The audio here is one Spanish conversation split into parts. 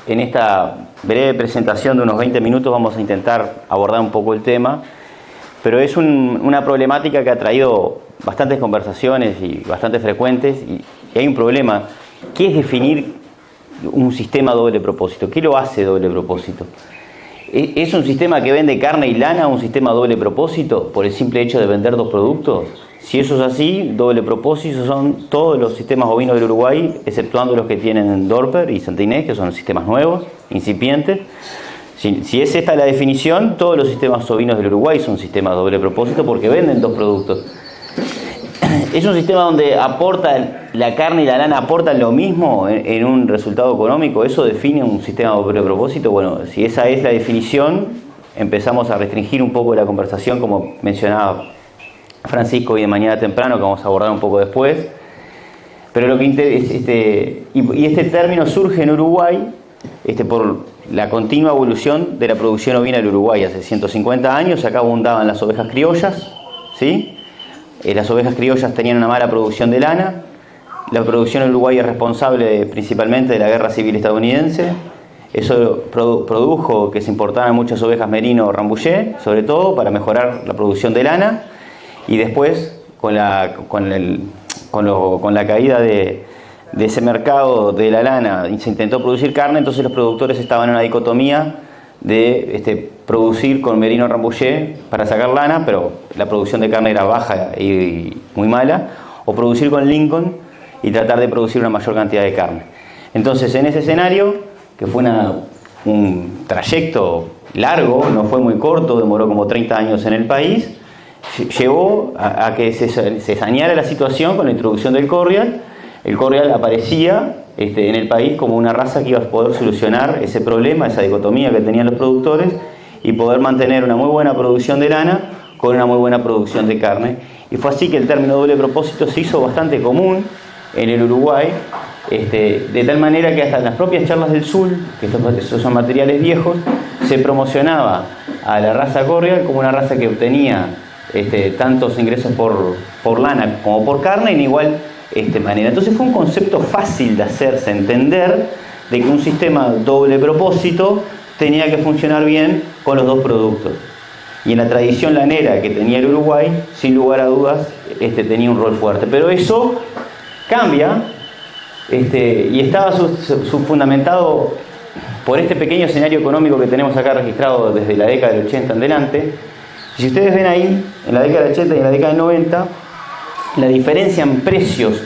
en esta breve presentación de unos 20 minutos vamos a intentar abordar un poco el tema, pero es una problemática que ha traído bastantes conversaciones y bastante frecuentes, y hay un problema, ¿qué es definir un sistema doble propósito? ¿Qué lo hace doble propósito? ¿Es un sistema que vende carne y lana un sistema doble propósito por el simple hecho de vender dos productos? Si eso es así, doble propósito son todos los sistemas bovinos del Uruguay, exceptuando los que tienen Dorper y Santa Inés, que son sistemas nuevos, incipientes. Si es esta la definición, todos los sistemas ovinos del Uruguay son sistemas doble propósito porque venden dos productos. ¿Es un sistema donde la carne y la lana aportan lo mismo en un resultado económico? ¿Eso define un sistema doble propósito? Bueno, si esa es la definición, empezamos a restringir un poco la conversación, como mencionaba Francisco hoy de mañana temprano, que vamos a abordar un poco después. Pero lo que este término surge en Uruguay por la continua evolución de la producción ovina del Uruguay. Hace 150 años acá abundaban las ovejas criollas, ¿sí? Las ovejas criollas tenían una mala producción de lana. La producción en Uruguay es responsable principalmente de la Guerra Civil estadounidense. Eso produjo que se importaran muchas ovejas merino rambouillet, sobre todo para mejorar la producción de lana. Y después, con la caída de ese mercado de la lana, se intentó producir carne, entonces los productores estaban en una dicotomía de producir con merino rambouillet para sacar lana, pero la producción de carne era baja y muy mala, o producir con Lincoln y tratar de producir una mayor cantidad de carne. Entonces, en ese escenario, que fue un trayecto largo, no fue muy corto, demoró como 30 años en el país, llevó a que se saneara la situación con la introducción del Corrial. El Corrial aparecía en el país como una raza que iba a poder solucionar ese problema, esa dicotomía que tenían los productores, y poder mantener una muy buena producción de lana con una muy buena producción de carne. Y fue así que el término doble propósito se hizo bastante común en el Uruguay, de tal manera que hasta en las propias charlas del Sul, que estos son materiales viejos, se promocionaba a la raza Corrial como una raza que obtenía tantos ingresos por lana como por carne en igual manera. Entonces fue un concepto fácil de hacerse entender de que un sistema doble propósito tenía que funcionar bien con los dos productos. Y en la tradición lanera que tenía el Uruguay, sin lugar a dudas, tenía un rol fuerte. Pero eso cambia y estaba fundamentado por este pequeño escenario económico que tenemos acá registrado desde la década del 80 en adelante. Si ustedes ven ahí, en la década del 80 y en la década del 90, la diferencia en precios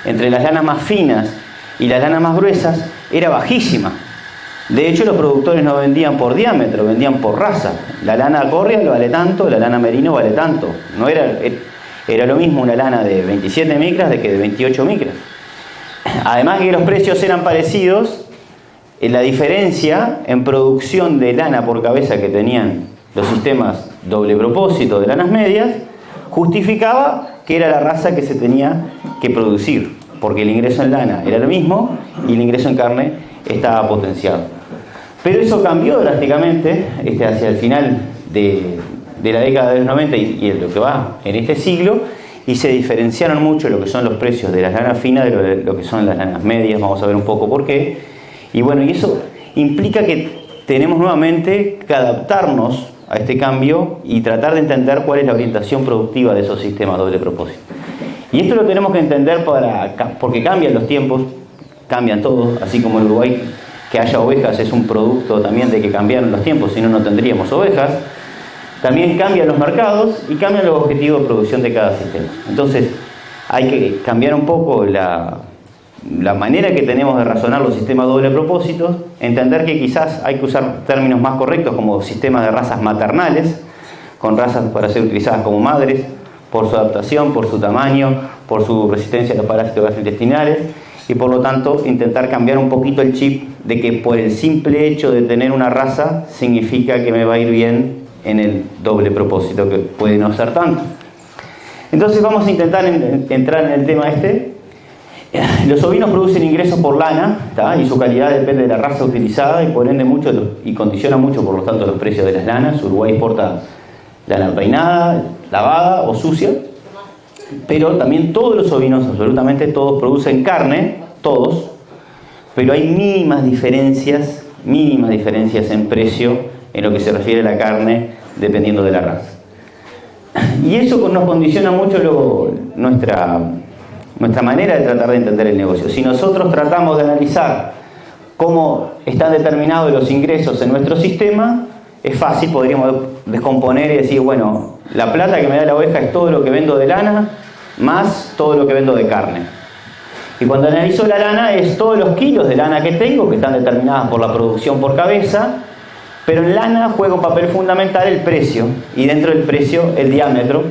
entre las lanas más finas y las lanas más gruesas era bajísima. De hecho, los productores no vendían por diámetro, vendían por raza. La lana Corrial vale tanto, la lana merino vale tanto. No era lo mismo una lana de 27 micras de que de 28 micras. Además que los precios eran parecidos, la diferencia en producción de lana por cabeza que tenían los sistemas doble propósito de lanas medias justificaba que era la raza que se tenía que producir, porque el ingreso en lana era el mismo y el ingreso en carne estaba potenciado. Pero eso cambió drásticamente hacia el final de la década de los 90 y lo que va en este siglo, y se diferenciaron mucho lo que son los precios de las lanas finas de lo que son las lanas medias. Vamos a ver un poco por qué. Y bueno, y eso implica que tenemos nuevamente que adaptarnos a este cambio y tratar de entender cuál es la orientación productiva de esos sistemas doble propósito. Y esto lo tenemos que entender porque cambian los tiempos, cambian todos, así como en Uruguay que haya ovejas es un producto también de que cambiaron los tiempos, si no, no tendríamos ovejas. También cambian los mercados y cambian los objetivos de producción de cada sistema. Entonces, hay que cambiar un poco la manera que tenemos de razonar los sistemas doble propósito, entender que quizás hay que usar términos más correctos como sistemas de razas maternales, con razas para ser utilizadas como madres, por su adaptación, por su tamaño, por su resistencia a los parásitos gastrointestinales, y por lo tanto intentar cambiar un poquito el chip de que por el simple hecho de tener una raza significa que me va a ir bien en el doble propósito, que puede no ser tanto. Entonces vamos a intentar entrar en el tema Los ovinos producen ingresos por lana, y su calidad depende de la raza utilizada y por ende y condiciona mucho por lo tanto los precios de las lanas. Uruguay importa lana peinada, lavada o sucia, pero también todos los ovinos, absolutamente todos, producen carne, todos, pero hay mínimas diferencias mínimas diferencias en precio en lo que se refiere a la carne, dependiendo de la raza. Y eso nos condiciona mucho nuestra manera de tratar de entender el negocio. Si nosotros tratamos de analizar cómo están determinados los ingresos en nuestro sistema, es fácil, podríamos descomponer y decir, bueno, la plata que me da la oveja es todo lo que vendo de lana, más todo lo que vendo de carne. Y cuando analizo la lana, es todos los kilos de lana que tengo, que están determinadas por la producción por cabeza, pero en lana juega un papel fundamental el precio, y dentro del precio el diámetro,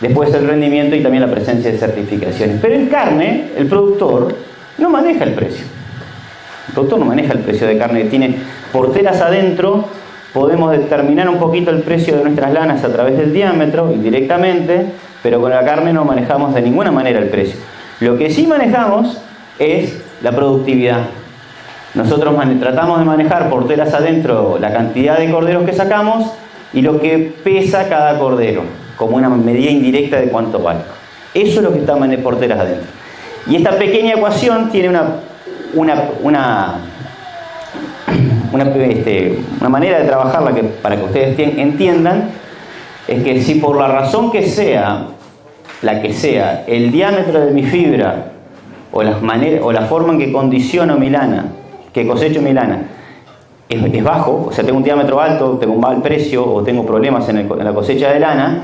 después el rendimiento y también la presencia de certificaciones. Pero en carne, el productor no maneja el precio. El productor no maneja el precio de carne, que tiene porteras adentro. Podemos determinar un poquito el precio de nuestras lanas a través del diámetro, indirectamente, pero con la carne no manejamos de ninguna manera el precio. Lo que sí manejamos es la productividad. Nosotros tratamos de manejar porteras adentro la cantidad de corderos que sacamos y lo que pesa cada cordero, como una medida indirecta de cuánto vale. Eso es lo que está en porteras adentro. Y esta pequeña ecuación tiene una manera de trabajarla que, para que ustedes entiendan, es que si por la razón que sea, la que sea, el diámetro de mi fibra o la forma en que condiciono mi lana, que cosecho mi lana, es bajo, o sea, tengo un diámetro alto, tengo un mal precio o tengo problemas en la cosecha de lana,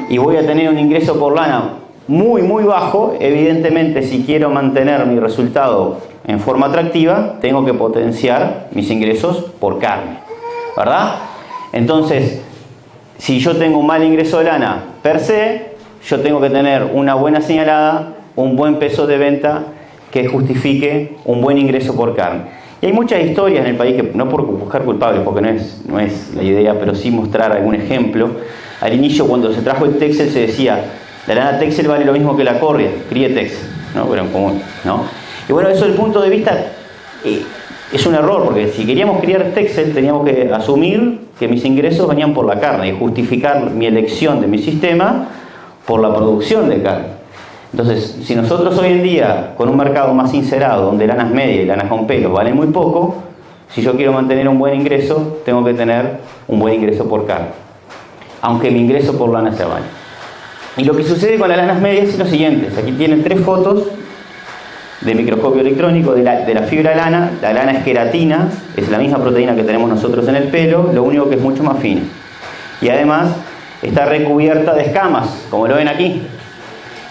y voy a tener un ingreso por lana muy, muy bajo, evidentemente si quiero mantener mi resultado en forma atractiva, tengo que potenciar mis ingresos por carne, ¿verdad? Entonces, si yo tengo un mal ingreso de lana per se, yo tengo que tener una buena señalada, un buen peso de venta que justifique un buen ingreso por carne. Y hay muchas historias en el país, que no por buscar culpables, porque no es la idea, pero sí mostrar algún ejemplo. Al inicio, cuando se trajo el Texel, se decía, la lana Texel vale lo mismo que la corria, críe Texel, ¿no? Pero en común, ¿no? Y bueno, eso desde el punto de vista es un error, porque si queríamos criar Texel, teníamos que asumir que mis ingresos venían por la carne y justificar mi elección de mi sistema por la producción de carne. Entonces, si nosotros hoy en día, con un mercado más sincerado, donde lanas medias y lanas con pelos valen muy poco, si yo quiero mantener un buen ingreso, tengo que tener un buen ingreso por carne, aunque mi ingreso por lana sea bajo. Y lo que sucede con las lanas medias es lo siguiente. Aquí tienen 3 fotos de microscopio electrónico de la fibra lana. La lana es queratina, es la misma proteína que tenemos nosotros en el pelo, lo único que es mucho más fina. Y además está recubierta de escamas, como lo ven aquí.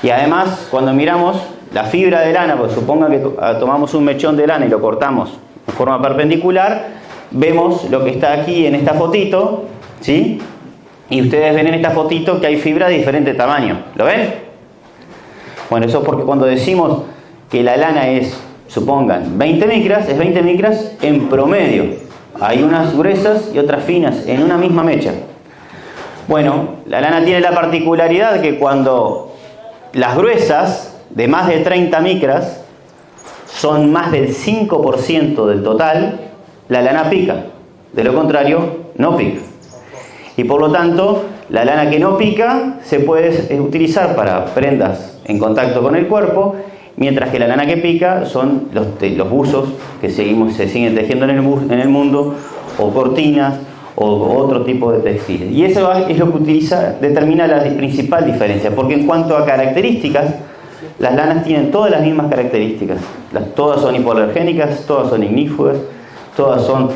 Y además, cuando miramos la fibra de lana, pues supongan que tomamos un mechón de lana y lo cortamos en forma perpendicular, vemos lo que está aquí en esta fotito, ¿sí? Y ustedes ven en esta fotito que hay fibra de diferente tamaño. ¿Lo ven? Bueno, eso es porque cuando decimos que la lana es, supongan, 20 micras, es 20 micras en promedio. Hay unas gruesas y otras finas en una misma mecha. Bueno, la lana tiene la particularidad que cuando las gruesas de más de 30 micras son más del 5% del total, la lana pica. De lo contrario, no pica. Y por lo tanto, la lana que no pica se puede utilizar para prendas en contacto con el cuerpo, mientras que la lana que pica son los buzos que se siguen tejiendo en el mundo, o cortinas, o otro tipo de textiles. Y eso es lo que determina la principal diferencia, porque en cuanto a características, las lanas tienen todas las mismas características. Todas son hipoalergénicas, todas son ignífugas, todas son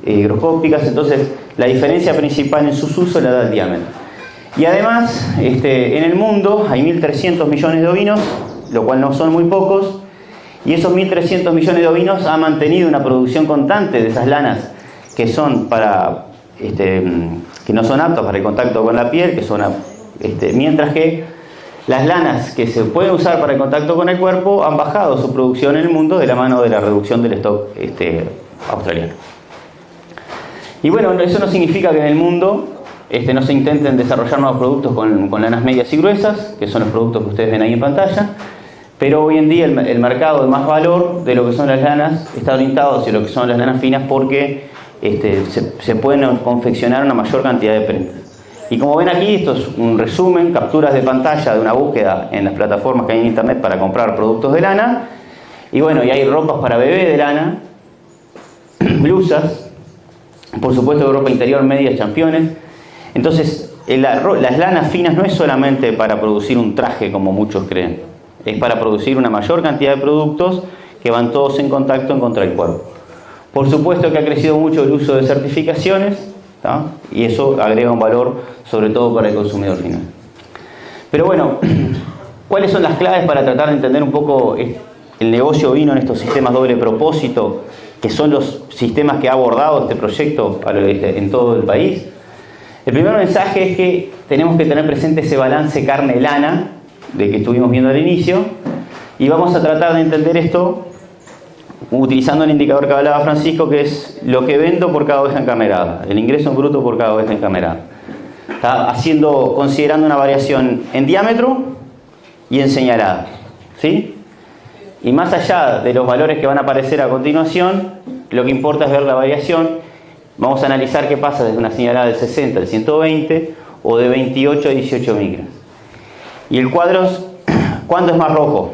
higroscópicas. Entonces, la diferencia principal en sus usos la da el diámetro. Y además, en el mundo hay 1.300 millones de ovinos, lo cual no son muy pocos, y esos 1.300 millones de ovinos han mantenido una producción constante de esas lanas que son que no son aptas para el contacto con la piel, mientras que las lanas que se pueden usar para el contacto con el cuerpo han bajado su producción en el mundo de la mano de la reducción del stock australiano. Y bueno, eso no significa que en el mundo no se intenten desarrollar nuevos productos con lanas medias y gruesas, que son los productos que ustedes ven ahí en pantalla, pero hoy en día el mercado de más valor de lo que son las lanas está orientado hacia lo que son las lanas finas, porque se pueden confeccionar una mayor cantidad de prendas. Y como ven aquí, esto es un resumen, capturas de pantalla de una búsqueda en las plataformas que hay en internet para comprar productos de lana. Y bueno, y hay ropas para bebé de lana, blusas, por supuesto ropa interior, medias, championes. Entonces, las lanas finas no es solamente para producir un traje como muchos creen, es para producir una mayor cantidad de productos que van todos en contacto contra el cuerpo. Por supuesto que ha crecido mucho el uso de certificaciones, ¿tá? Y eso agrega un valor sobre todo para el consumidor final. Pero bueno, ¿cuáles son las claves para tratar de entender un poco el negocio ovino en estos sistemas doble propósito, que son los sistemas que ha abordado este proyecto en todo el país? El primer mensaje es que tenemos que tener presente ese balance carne-lana de que estuvimos viendo al inicio, y vamos a tratar de entender esto utilizando el indicador que hablaba Francisco, que es lo que vendo por cada oveja encarnerada, el ingreso en bruto por cada oveja encarnerada. Está considerando una variación en diámetro y en señalada, ¿sí? Y más allá de los valores que van a aparecer a continuación, lo que importa es ver la variación. Vamos a analizar qué pasa desde una señalada de 60 al 120 o de 28 a 18 micras. Y el cuadro, ¿cuándo es más rojo?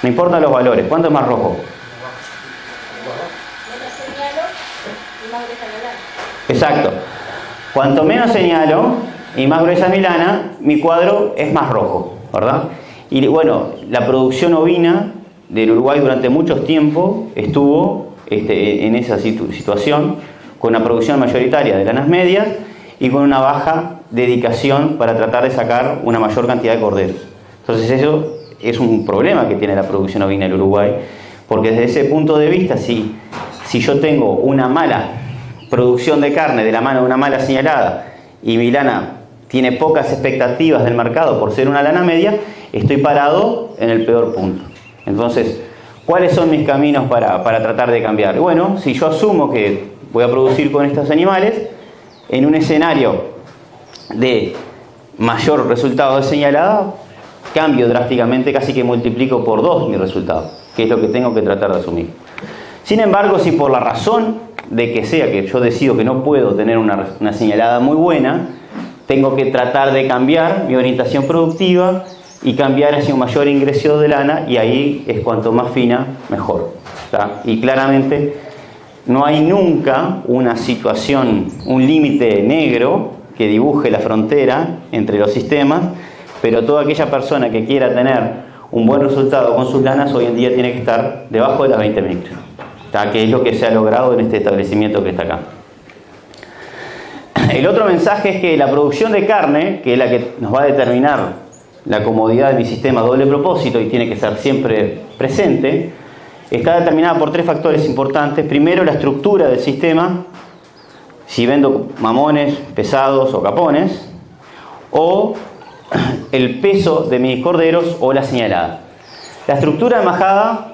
No importan los valores, ¿cuándo es más rojo? Menos señalo y más gruesa mi lana. Exacto. Cuanto menos señalo y más gruesa mi lana, mi cuadro es más rojo, ¿verdad? Y bueno, la producción ovina del Uruguay durante mucho tiempo estuvo en esa situación, con una producción mayoritaria de lanas medias y con una baja dedicación para tratar de sacar una mayor cantidad de corderos. Entonces eso es un problema que tiene la producción ovina en Uruguay, porque desde ese punto de vista, si yo tengo una mala producción de carne de la mano de una mala señalada y mi lana tiene pocas expectativas del mercado por ser una lana media, estoy parado en el peor punto. Entonces, ¿cuáles son mis caminos para tratar de cambiar? Bueno, si yo asumo que voy a producir con estos animales, en un escenario de mayor resultado de señalada, cambio drásticamente, casi que multiplico por 2 mi resultado, que es lo que tengo que tratar de asumir. Sin embargo, si por la razón de que sea que yo decido que no puedo tener una señalada muy buena, tengo que tratar de cambiar mi orientación productiva y cambiar hacia un mayor ingreso de lana, y ahí es cuanto más fina, mejor, ¿tá? Y claramente no hay nunca una situación, un límite negro que dibuje la frontera entre los sistemas, pero toda aquella persona que quiera tener un buen resultado con sus lanas hoy en día tiene que estar debajo de las 20 micras, ¿tá? Que es lo que se ha logrado en este establecimiento que está acá. El otro mensaje es que la producción de carne, que es la que nos va a determinar la comodidad de mi sistema doble propósito y tiene que ser siempre presente, está determinada por 3 factores importantes. Primero, la estructura del sistema, si vendo mamones, pesados o capones, o el peso de mis corderos o la señalada. La estructura de majada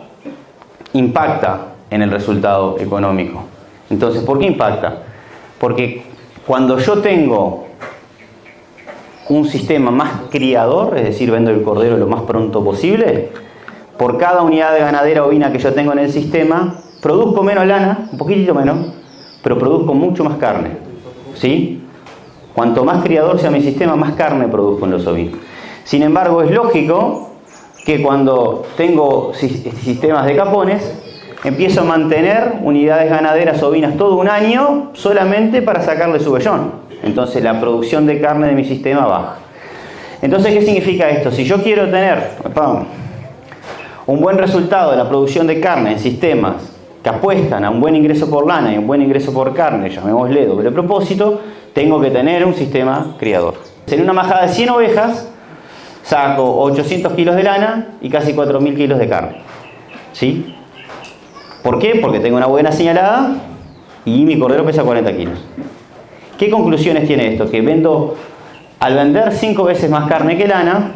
impacta en el resultado económico. Entonces, ¿por qué impacta? Porque cuando yo tengo un sistema más criador, es decir, vendo el cordero lo más pronto posible, por cada unidad de ganadera ovina que yo tengo en el sistema, produzco menos lana, un poquitito menos, pero produzco mucho más carne, ¿sí? Cuanto más criador sea mi sistema, más carne produzco en los ovinos. Sin embargo, es lógico que cuando tengo sistemas de capones, empiezo a mantener unidades ganaderas ovinas todo un año solamente para sacarle su vellón. Entonces la producción de carne de mi sistema baja. Entonces, ¿qué significa esto? Si yo quiero tener un buen resultado de la producción de carne en sistemas que apuestan a un buen ingreso por lana y un buen ingreso por carne, llamémosle doble propósito, tengo que tener un sistema criador. En una majada de 100 ovejas saco 800 kilos de lana y casi 4.000 kilos de carne, ¿sí? ¿Por qué? Porque tengo una buena señalada y mi cordero pesa 40 kilos. ¿Qué conclusiones tiene esto? Que al vender 5 veces más carne que lana,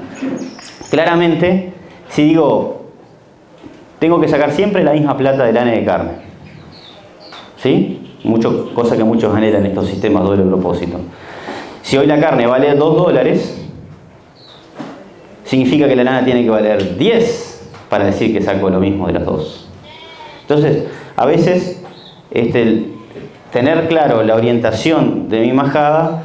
claramente, si digo, tengo que sacar siempre la misma plata de lana y de carne, ¿sí? Cosa que muchos anhelan en estos sistemas doble propósito. Si hoy la carne vale $2, significa que la lana tiene que valer 10 para decir que saco lo mismo de las dos. Entonces, a veces, tener claro la orientación de mi majada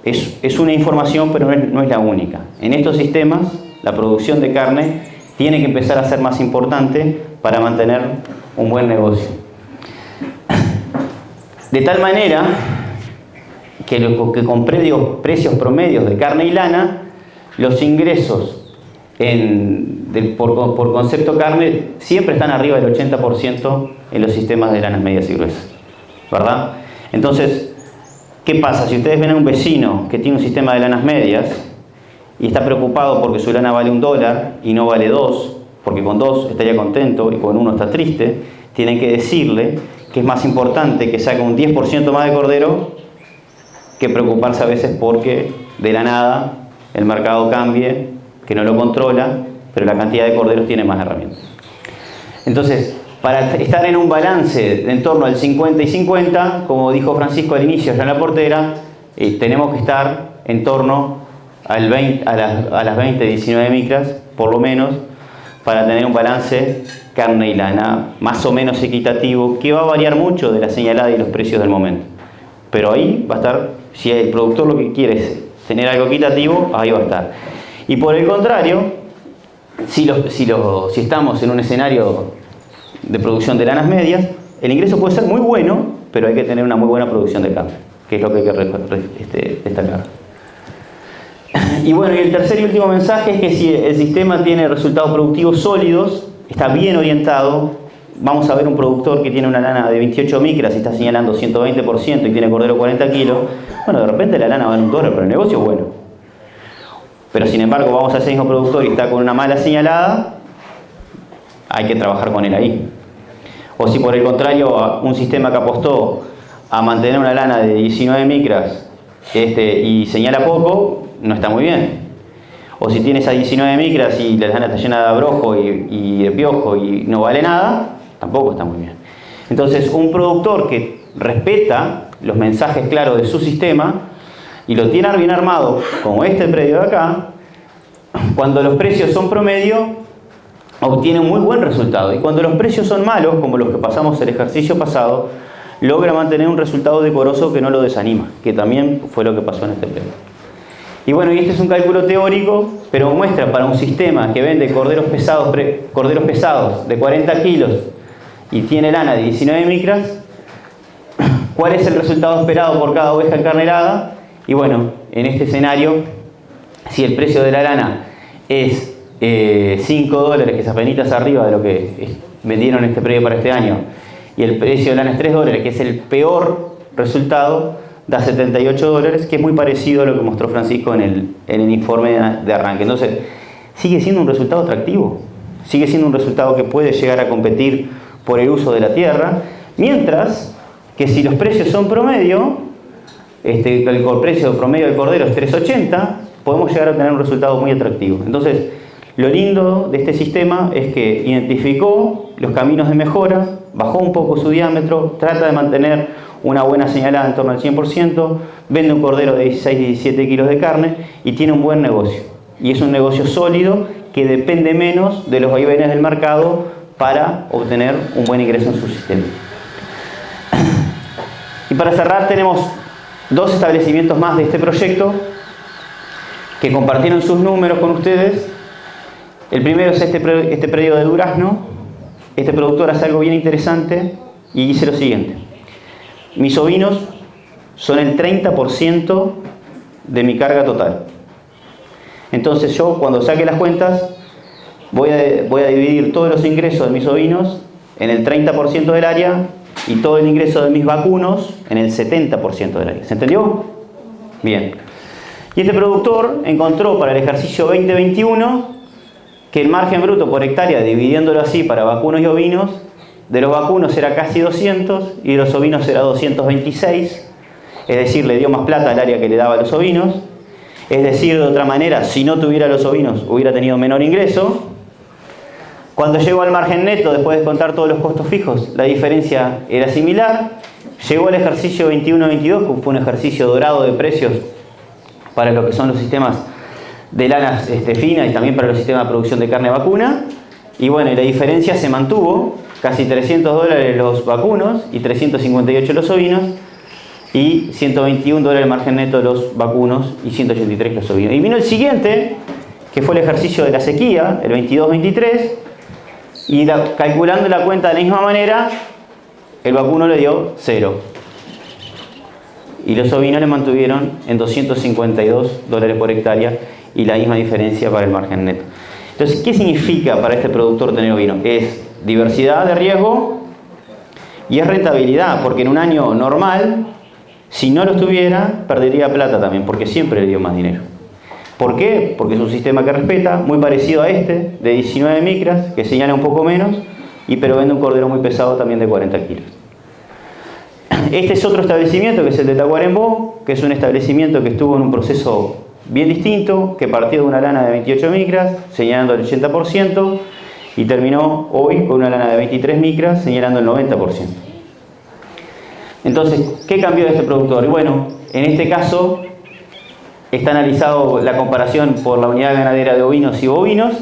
es una información, pero no es la única. En estos sistemas, la producción de carne tiene que empezar a ser más importante para mantener un buen negocio. De tal manera que con precios promedios de carne y lana, los ingresos por concepto carne siempre están arriba del 80% en los sistemas de lanas medias y gruesas, ¿verdad? Entonces, ¿qué pasa? Si ustedes ven a un vecino que tiene un sistema de lanas medias y está preocupado porque su lana vale $1 y no vale 2, porque con 2 estaría contento y con 1 está triste, tienen que decirle que es más importante que saque un 10% más de cordero que preocuparse a veces porque de la nada el mercado cambie, que no lo controla, pero la cantidad de corderos tiene más herramientas. Entonces, para estar en un balance de en torno al 50 y 50, como dijo Francisco al inicio ya en la portera, tenemos que estar en torno a las 20, 19 micras, por lo menos, para tener un balance carne y lana más o menos equitativo, que va a variar mucho de la señalada y los precios del momento. Pero ahí va a estar, si el productor lo que quiere es tener algo equitativo, ahí va a estar. Y por el contrario, si estamos en un escenario de producción de lanas medias, el ingreso puede ser muy bueno, pero hay que tener una muy buena producción de carne, que es lo que hay que destacar. Y bueno, y el tercer y último mensaje es que si el sistema tiene resultados productivos sólidos, está bien orientado, vamos a ver un productor que tiene una lana de 28 micras y está señalando 120% y tiene cordero 40 kilos, bueno, de repente la lana vale $1, pero el negocio es bueno. Pero sin embargo, vamos a ese mismo productor y está con una mala señalada, hay que trabajar con él ahí. O si por el contrario, un sistema que apostó a mantener una lana de 19 micras y señala poco, no está muy bien. O si tienes a 19 micras y la lana está llena de abrojo y de piojo y no vale nada, tampoco está muy bien. Entonces, un productor que respeta los mensajes claros de su sistema y lo tiene bien armado, como este predio de acá, cuando los precios son promedio, obtiene un muy buen resultado. Y cuando los precios son malos, como los que pasamos el ejercicio pasado, logra mantener un resultado decoroso que no lo desanima, que también fue lo que pasó en este predio. Y bueno, y este es un cálculo teórico, pero muestra para un sistema que vende corderos pesados de 40 kilos y tiene lana de 19 micras, cuál es el resultado esperado por cada oveja encarnerada. Y bueno, en este escenario, si el precio de la lana es $5, que es apenitas arriba de lo que vendieron este predio para este año, y el precio de lana es $3, que es el peor resultado, da $78, que es muy parecido a lo que mostró Francisco en el informe de arranque. Entonces, sigue siendo un resultado atractivo, sigue siendo un resultado que puede llegar a competir por el uso de la tierra, mientras que si los precios son promedio, el precio promedio del cordero es $3.80, podemos llegar a tener un resultado muy atractivo. Entonces, lo lindo de este sistema es que identificó los caminos de mejora, bajó un poco su diámetro, trata de mantener una buena señalada en torno al 100%, vende un cordero de 16-17 kilos de carne y tiene un buen negocio. Y es un negocio sólido que depende menos de los vaivenes del mercado para obtener un buen ingreso en su sistema. Y para cerrar, tenemos dos establecimientos más de este proyecto que compartieron sus números con ustedes. El primero es este predio de Durazno. Este productor hace algo bien interesante y dice lo siguiente: mis ovinos son el 30% de mi carga total. Entonces yo, cuando saque las cuentas, voy a dividir todos los ingresos de mis ovinos en el 30% del área y todo el ingreso de mis vacunos en el 70% del área. ¿Se entendió? Bien. Y este productor encontró para el ejercicio 2021 que el margen bruto por hectárea, dividiéndolo así para vacunos y ovinos, de los vacunos era casi 200 y de los ovinos era 226, es decir, le dio más plata al área que le daba a los ovinos. Es decir, de otra manera, si no tuviera los ovinos hubiera tenido menor ingreso. Cuando llegó al margen neto, después de contar todos los costos fijos, la diferencia era similar. Llegó al ejercicio 21-22, que fue un ejercicio dorado de precios para lo que son los sistemas de lanas finas y también para los sistemas de producción de carne vacuna. Y bueno, la diferencia se mantuvo, casi $300 los vacunos y 358 los ovinos, y $121 el margen neto de los vacunos y 183 los ovinos. Y vino el siguiente, que fue el ejercicio de la sequía, el 22-23, y calculando la cuenta de la misma manera, el vacuno le dio 0. y los ovinos le mantuvieron en $252 por hectárea y la misma diferencia para el margen neto. Entonces, ¿qué significa para este productor tener ovino? Es diversidad de riesgo y es rentabilidad, porque en un año normal, si no los tuviera, perdería plata también, porque siempre le dio más dinero. ¿Por qué? Porque es un sistema que respeta, muy parecido a este, de 19 micras, que señala un poco menos, pero vende un cordero muy pesado también de 40 kilos. Este es otro establecimiento, que es el de Tacuarembó, que es un establecimiento que estuvo en un proceso bien distinto, que partió de una lana de 28 micras, señalando el 80%, y terminó hoy con una lana de 23 micras, señalando el 90%. Entonces, ¿qué cambió de este productor? Y bueno, en este caso está analizado la comparación por la unidad ganadera de ovinos y bovinos,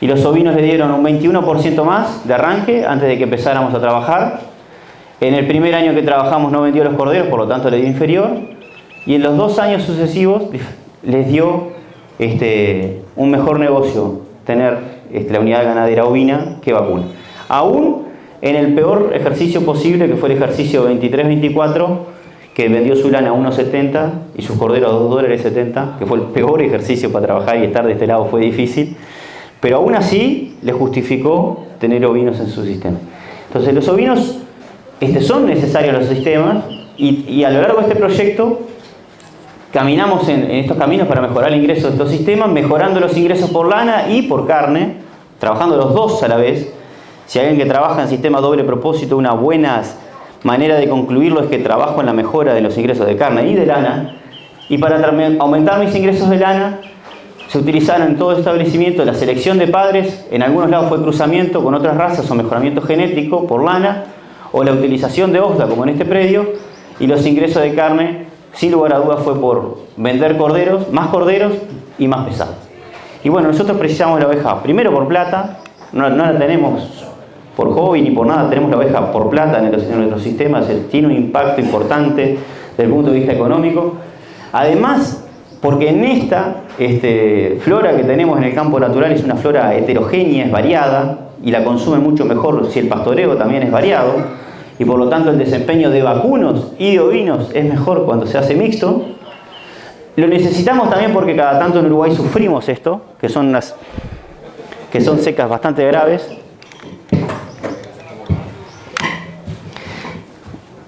y los ovinos le dieron un 21% más de arranque antes de que empezáramos a trabajar. En el primer año que trabajamos no vendió los corderos, por lo tanto le dio inferior, y en los 2 años sucesivos les dio un mejor negocio tener la unidad ganadera ovina que vacuna. Aún en el peor ejercicio posible, que fue el ejercicio 23-24, que vendió su lana a 1.70 y sus corderos a $2.70, que fue el peor ejercicio para trabajar, y estar de este lado fue difícil, pero aún así le justificó tener ovinos en su sistema. Entonces los ovinos son necesarios en los sistemas, y a lo largo de este proyecto caminamos en estos caminos para mejorar el ingreso de estos sistemas, mejorando los ingresos por lana y por carne, trabajando los dos a la vez. Si hay alguien que trabaja en sistema doble propósito, una buena manera de concluirlo es que trabajo en la mejora de los ingresos de carne y de lana, y para aumentar mis ingresos de lana se utilizaron en todo el establecimiento la selección de padres, en algunos lados fue cruzamiento con otras razas o mejoramiento genético por lana, o la utilización de OSDA como en este predio, y los ingresos de carne sin lugar a dudas fue por vender corderos y más pesados. Y bueno, nosotros precisamos la oveja primero por plata, no la tenemos por hobby ni por nada, tenemos la oveja por plata en nuestros sistemas, tiene un impacto importante desde el punto de vista económico. Además, porque en esta flora que tenemos en el campo natural es una flora heterogénea, es variada, y la consume mucho mejor si el pastoreo también es variado, y por lo tanto el desempeño de vacunos y de ovinos es mejor cuando se hace mixto. Lo necesitamos también porque cada tanto en Uruguay sufrimos esto, que son secas bastante graves.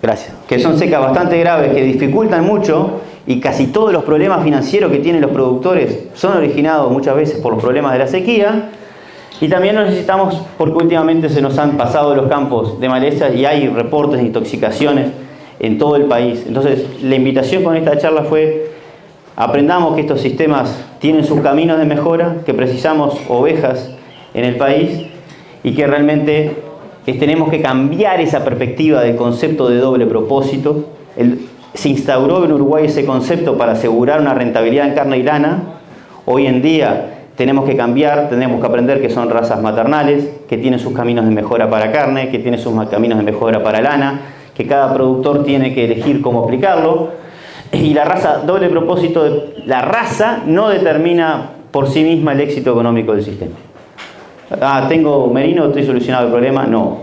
Gracias. Que son secas bastante graves, que dificultan mucho, y casi todos los problemas financieros que tienen los productores son originados muchas veces por los problemas de la sequía. Y también lo necesitamos porque últimamente se nos han pasado los campos de maleza y hay reportes de intoxicaciones en todo el país. Entonces, la invitación con esta charla fue: aprendamos que estos sistemas tienen sus caminos de mejora, que precisamos ovejas en el país, y que realmente tenemos que cambiar esa perspectiva del concepto de doble propósito. Se instauró en Uruguay ese concepto para asegurar una rentabilidad en carne y lana. Hoy en día tenemos que cambiar, tenemos que aprender que son razas maternales, que tienen sus caminos de mejora para carne, que tienen sus caminos de mejora para lana, que cada productor tiene que elegir cómo aplicarlo. Y la raza doble propósito, la raza no determina por sí misma el éxito económico del sistema. Tengo merino, estoy solucionado el problema, no.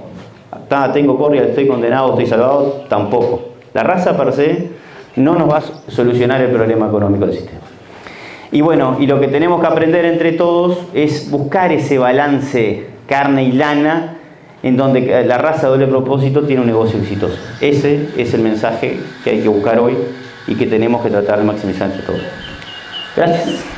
Tengo corria, estoy condenado, estoy salvado, tampoco. La raza per se no nos va a solucionar el problema económico del sistema. Y bueno, y lo que tenemos que aprender entre todos es buscar ese balance carne y lana, en donde la raza doble propósito tiene un negocio exitoso. Ese es el mensaje que hay que buscar hoy y que tenemos que tratar de maximizar entre todos. Gracias.